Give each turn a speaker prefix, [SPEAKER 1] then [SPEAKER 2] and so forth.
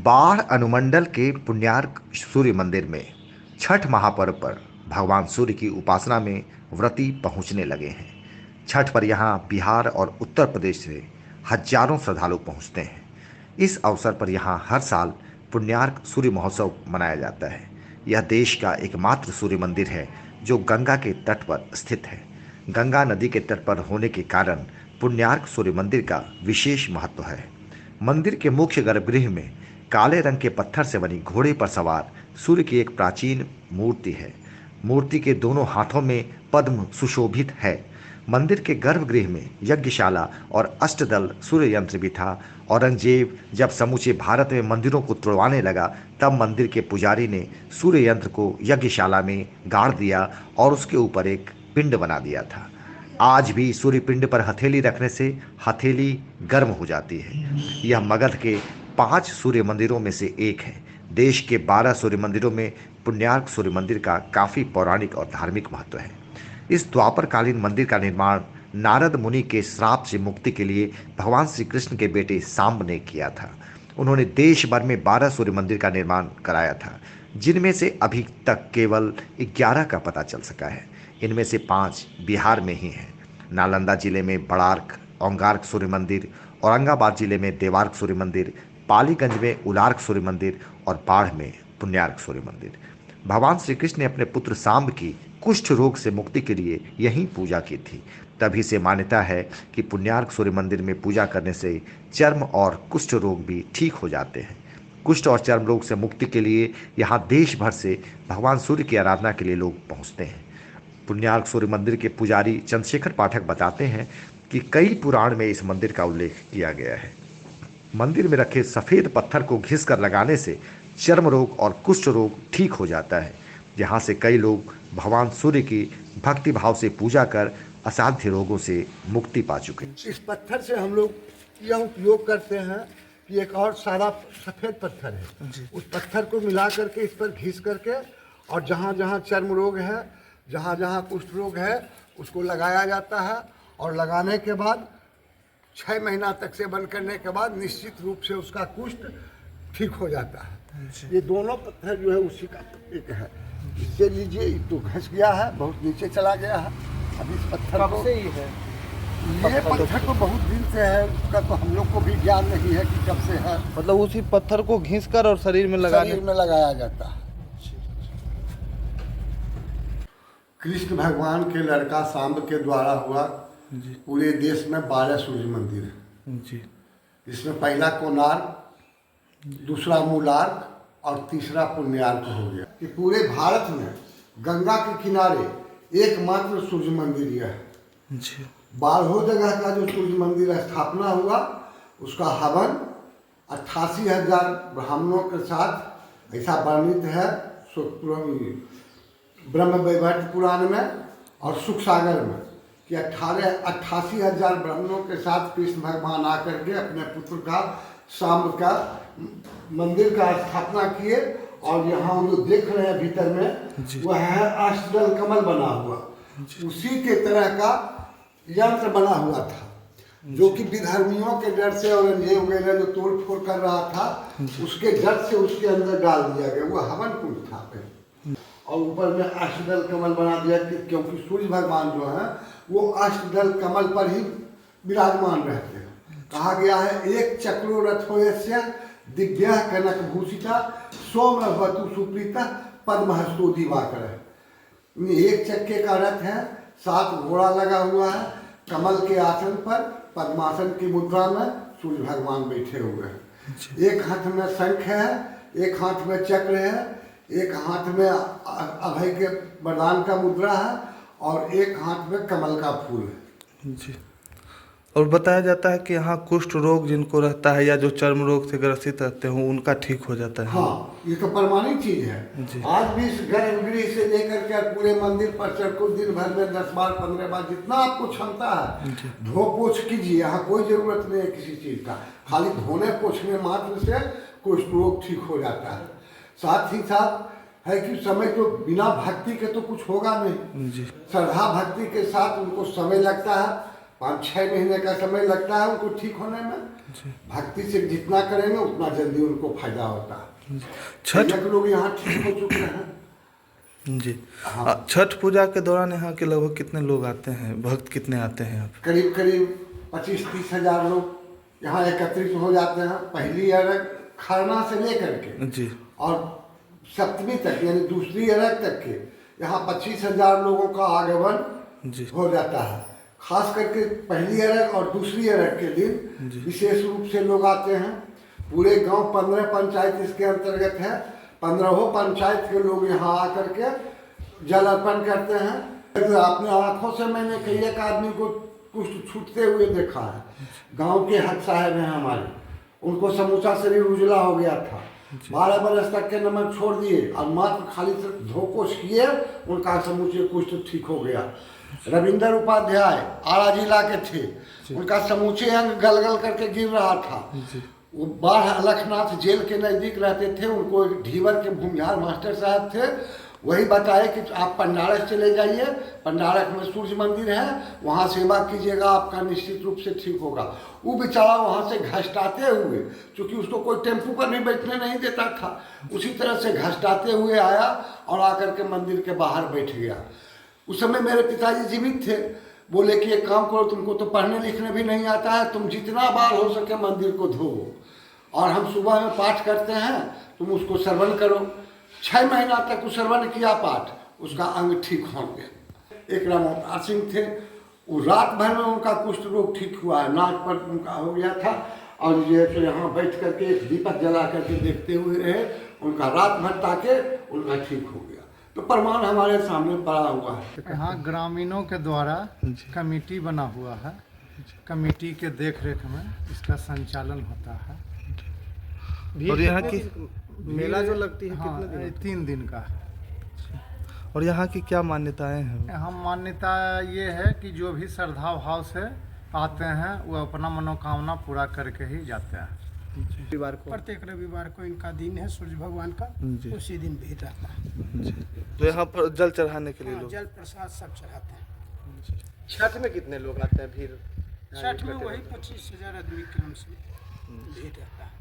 [SPEAKER 1] बाढ़ अनुमंडल के पुण्यार्क सूर्य मंदिर में छठ महापर्व पर भगवान सूर्य की उपासना में व्रती पहुंचने लगे हैं। छठ पर यहां बिहार और उत्तर प्रदेश से हजारों श्रद्धालु पहुंचते हैं। इस अवसर पर यहां हर साल पुण्यार्क सूर्य महोत्सव मनाया जाता है। यह देश का एकमात्र सूर्य मंदिर है जो गंगा के तट पर स्थित है। गंगा नदी के तट पर होने के कारण पुण्यार्क सूर्य मंदिर का विशेष महत्व है। मंदिर के मुख्य गर्भगृह में काले रंग के पत्थर से बनी घोड़े पर सवार सूर्य की एक प्राचीन मूर्ति है। मूर्ति के दोनों हाथों में पद्म सुशोभित है। मंदिर के गर्भगृह में यज्ञशाला और अष्टदल सूर्य यंत्र भी था। औरंगजेब जब समूचे भारत में मंदिरों को तोड़वाने लगा, तब मंदिर के पुजारी ने सूर्य यंत्र को यज्ञशाला में गाड़ दिया और उसके ऊपर एक पिंड बना दिया था। आज भी सूर्य पिंड पर हथेली रखने से हथेली गर्म हो जाती है। यह मगध के 5 सूर्य मंदिरों में से एक है। देश के 12 सूर्य मंदिरों में पुण्यार्क सूर्य मंदिर का काफी पौराणिक और धार्मिक महत्व है। इस द्वापरकालीन मंदिर का निर्माण नारद मुनि के श्राप से मुक्ति के लिए भगवान श्री कृष्ण के बेटे सांब ने किया था। उन्होंने देश भर में 12 सूर्य मंदिर का निर्माण कराया था, जिनमें से अभी तक केवल 11 का पता चल सका है। इनमें से 5 बिहार में ही हैं। नालंदा जिले में बड़ार्क ओंगार्क सूर्य मंदिर, औरंगाबाद जिले में देवार्क सूर्य मंदिर, पालीगंज में उलार्क सूर्य मंदिर और बाढ़ में पुण्यार्क सूर्य मंदिर। भगवान श्री कृष्ण ने अपने पुत्र सांब की कुष्ठ रोग से मुक्ति के लिए यहीं पूजा की थी। तभी से मान्यता है कि पुण्यार्क सूर्य मंदिर में पूजा करने से चर्म और कुष्ठ रोग भी ठीक हो जाते हैं। कुष्ठ और चर्म रोग से मुक्ति के लिए यहाँ देश भर से भगवान सूर्य की आराधना के लिए लोग पहुँचते हैं। पुण्यार्क सूर्य मंदिर के पुजारी चंद्रशेखर पाठक बताते हैं कि कई पुराण में इस मंदिर का उल्लेख किया गया है। मंदिर में रखे सफ़ेद पत्थर को घिस कर लगाने से चर्म रोग और कुष्ठ रोग ठीक हो जाता है। यहाँ से कई लोग भगवान सूर्य की भक्ति भाव से पूजा कर असाध्य रोगों से मुक्ति पा चुके हैं।
[SPEAKER 2] इस पत्थर से हम लोग यह उपयोग करते हैं कि एक और सादा सफ़ेद पत्थर है, उस पत्थर को मिला करके इस पर घिस करके और जहाँ जहाँ चर्म रोग है, जहाँ जहाँ कुष्ठ रोग है, उसको लगाया जाता है। और लगाने के बाद 6 महीना तक सेवन करने के बाद निश्चित रूप से उसका कुष्ठ ठीक हो जाता है। ये दोनों पत्थर जो है उसी का एक है। इससे लीजिए, तो घस गया है, बहुत नीचे चला गया है। अब इस पत्थर
[SPEAKER 3] कब से ही है?
[SPEAKER 2] ये पत्थर तो बहुत दिन से है, उसका तो हम लोग को भी ज्ञान नहीं है कि कब से है।
[SPEAKER 3] मतलब उसी पत्थर को घिस कर और शरीर में
[SPEAKER 2] लगाया जाता है। कृष्ण भगवान के लड़का सांब के द्वारा हुआ। पूरे देश में 12 सूर्य मंदिर है
[SPEAKER 3] जी।
[SPEAKER 2] इसमें पहला कोणार्क, दूसरा मूलार्क और तीसरा पुण्यार्क हो गया। कि पूरे भारत में गंगा के किनारे एकमात्र सूर्य मंदिर यह है
[SPEAKER 3] जी।
[SPEAKER 2] 12 जगह का जो सूर्य मंदिर स्थापना हुआ, उसका हवन 88,000 ब्राह्मणों के साथ ऐसा वर्णित है ब्रह्म वैवर्त पुराण में और सुख सागर में कि 88,000 ब्राह्मणों के साथ कृष्ण भगवान आकर के अपने पुत्र का सांब का मंदिर का स्थापना किए। और यहाँ हम लोग देख रहे हैं भीतर में वह है अष्टदल कमल बना हुआ, उसी के तरह का यंत्र बना हुआ था, जो कि विधर्मियों के डर से औरंगजेब वगैरह जो तोड़ फोड़ कर रहा था, उसके डर से उसके अंदर डाल दिया गया। वो हवन कुंड था और ऊपर में अष्टदल कमल बना दिया, क्योंकि सूर्य भगवान जो है वो अष्टदल कमल पर ही विराजमान रहते हैं। कहा गया है एक चक्रो रथोयस्य दिव्य कनक भूषिता सोमवतु सुप्रीता पद्महस्तो दिवाकर। एक चक्के का रथ है, 7 घोड़ा लगा हुआ है, कमल के आसन पर पद्मासन की मुद्रा में सूर्य भगवान बैठे हुए हैं। एक हाथ में शंख है, एक हाथ में चक्र है, एक हाथ में अभय के वरदान का मुद्रा है और एक हाथ में कमल का फूल है
[SPEAKER 3] जी। और बताया जाता है कि यहाँ कुष्ठ रोग जिनको रहता है या जो चर्म रोग से ग्रसित रहते हो उनका ठीक हो जाता है।
[SPEAKER 2] हाँ, ये तो प्रमाणिक चीज है। आज भी इस गर्भगृह से लेकर के पूरे मंदिर पर चढ़को दिन भर में 10 बार 15 बार जितना आपको क्षमता है धो पोछ कीजिए। यहाँ कोई जरूरत नहीं है किसी चीज का, खाली धोने पोछने मात्र से कुष्ठ रोग ठीक हो जाता है। साथ ही साथ है कि समय तो बिना भक्ति के तो कुछ होगा नहीं। श्रद्धा भक्ति के साथ उनको समय लगता है। 5-6 महीने का समय लगता है उनको ठीक होने में। भक्ति से जितना करेंगे उतना जल्दी उनको फायदा होता है।
[SPEAKER 3] छठ
[SPEAKER 2] पहले के लोग यहाँ ठीक हो चुके हैं।
[SPEAKER 3] जी। छठ पूजा के दौरान यहाँ के लगभग कितने लोग आते हैं, भक्त कितने आते हैं यहाँ पे?
[SPEAKER 2] करीब करीब 25-30 हजार लोग यहाँ एकत्रित हो जाते हैं। पहली अरग खरना से लेकर के
[SPEAKER 3] जी।
[SPEAKER 2] और सप्तमी तक यानी दूसरी अरग तक के यहाँ 25,000 लोगों का आगमन
[SPEAKER 3] जी।
[SPEAKER 2] हो जाता है। खास करके पहली अरग और दूसरी अरग के दिन विशेष रूप से लोग आते हैं। पूरे गांव 15 पंचायत इसके अंतर्गत है। 15 पंचायत के लोग यहाँ आकर के जल अर्पण करते हैं। अपने आंखों से मैंने कई एक आदमी को कुछ छूटते हुए देखा है। गांव के हक साहब हैं हमारे, उनको समूचा शरीर उजला हो गया था। 12 बरस तक के नमक छोड़ दिए और मात्र खाली सिर्फ धोकोश किए, उनका समूचे कुष्ठ ठीक हो गया। रविंदर उपाध्याय आरा जिला के थे, उनका समूचे अंग गलगल करके गिर रहा था। वो बाढ़ अलखनाथ जेल के नज़दीक रहते थे। उनको एक ढीवर के भूमिहार मास्टर साहब थे, वही बताए कि आप पंडारक चले जाइए, पंडारक में सूर्य मंदिर है, वहाँ सेवा कीजिएगा, आपका निश्चित रूप से ठीक होगा। वो बेचारा वहाँ से घसटाते हुए, क्योंकि उसको कोई टेम्पू पर भी बैठने नहीं देता था, उसी तरह से घसटाते हुए आया और आकर के मंदिर के बाहर बैठ गया। उस समय मेरे पिताजी जीवित थे। बोले कि एक काम करो, तुमको तो पढ़ने लिखने भी नहीं आता है, तुम जितना बार हो सके मंदिर को धोवो और हम सुबह में पाठ करते हैं, तुम उसको श्रवण करो। 6 महीना तक उस श्रवण किया पाठ, उसका अंग ठीक हो गया। एक राम अवतार सिंह थे, वो रात भर में उनका कुष्ठ रोग ठीक हुआ है। नाक पर उनका हो गया था और ये तो यहाँ बैठ करके एक दीपक जला करके देखते हुए रहे, उनका रात भर ताके उनका ठीक हो गया। तो प्रमाण हमारे सामने पड़ा हुआ है।
[SPEAKER 4] यहाँ ग्रामीणों के द्वारा कमेटी बना हुआ है। कमेटी के देख रेख में इसका संचालन होता है।
[SPEAKER 3] और यहाँ की
[SPEAKER 5] मेला जो लगती है
[SPEAKER 4] हाँ,
[SPEAKER 5] कितने दिन?
[SPEAKER 4] 3 दिन का।
[SPEAKER 3] और यहाँ की क्या मान्यताएं हैं?
[SPEAKER 4] यहाँ मान्यता ये है कि जो भी श्रद्धा भाव से आते हैं वो अपना मनोकामना पूरा करके ही जाते हैं।
[SPEAKER 5] रविवार को
[SPEAKER 6] प्रत्येक रविवार को इनका दिन है सूर्य भगवान का,
[SPEAKER 3] जी।
[SPEAKER 6] उसी दिन भीड़ रहता है।
[SPEAKER 3] जी। तो यहाँ पर जल चढ़ाने के लिए
[SPEAKER 6] हाँ,
[SPEAKER 3] लोग
[SPEAKER 6] जल प्रसाद सब चढ़ाते हैं।
[SPEAKER 5] छठ में कितने लोग आते हैं भीड़?
[SPEAKER 6] छठ में वही 25,000 आदमी क्रम से भीड़ रहता है।